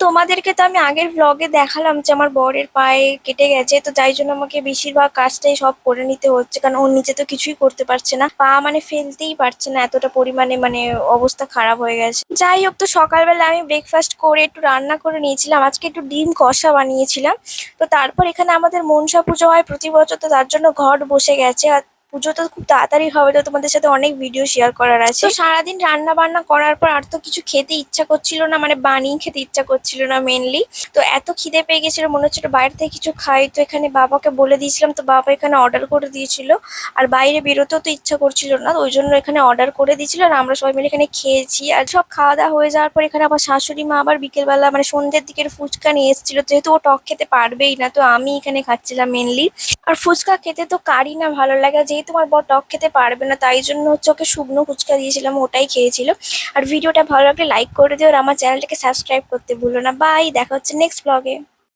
তোমাদেরকে তো আমি আগের ব্লগে দেখালাম যে আমার বরের পায়ে কেটে গেছে, তো যাই জন্য আমাকে বেশিরভাগ কাজটাই সব করে নিতে হচ্ছে, কারণ ও নিজে তো কিছুই করতে পারছে না, পা মানে ফেলতেই পারছে না, এতটা পরিমাণে মানে অবস্থা খারাপ হয়ে গেছে। যাই হোক, তো সকালবেলা আমি ব্রেকফাস্ট করে একটু রান্না করে নিয়েছিলাম, আজকে একটু ডিম কষা বানিয়েছিলাম। তো তারপর এখানে আমাদের মনসা পুজো হয় প্রতি বছর, তো তার জন্য ঘট বসে গেছে। আর পুজো তো খুব তাড়াতাড়ি হবে, তো তোমাদের সাথে অনেক ভিডিও শেয়ার করার আছে। তো সারাদিন রান্না বান্না করার পর আর তো কিছু খেতে ইচ্ছা করছিল না, মানে বানিয়ে খেতে ইচ্ছা করছিল না মেনলি। তো এত খিদে পেয়ে গেছিল, মনে হচ্ছিল বাইরে থেকে কিছু খাই, তো এখানে বাবাকে বলে দিয়েছিলাম, তো বাবা এখানে অর্ডার করে দিয়েছিল। আর বাইরে বেরোতেও তো ইচ্ছা করছিল না, তো ওই জন্য এখানে অর্ডার করে দিয়েছিল, আর আমরা সবাই মিলে এখানে খেয়েছি। আর সব খাওয়া দাওয়া হয়ে যাওয়ার পর এখানে আমার শাশুড়ি মা আবার বিকেলবেলা মানে সন্ধ্যের দিকের ফুচকা নিয়ে এসেছিল, যেহেতু ও টক খেতে পারবেই না, তো আমি এখানে খাচ্ছিলাম মেনলি। আর ফুচকা খেতে তো কারই না ভালো লাগে, আর যেহেতু আমার বর টক খেতে পারবে না, তাই জন্য হচ্ছে ওকে শুকনো ফুচকা দিয়েছিলাম, ওটাই খেয়েছিল। আর ভিডিওটা ভালো লাগলে লাইক করে দিও, আর আমার চ্যানেলটাকে সাবস্ক্রাইব করতে ভুলো না। বাই, দেখা হচ্ছে নেক্সট ব্লগে।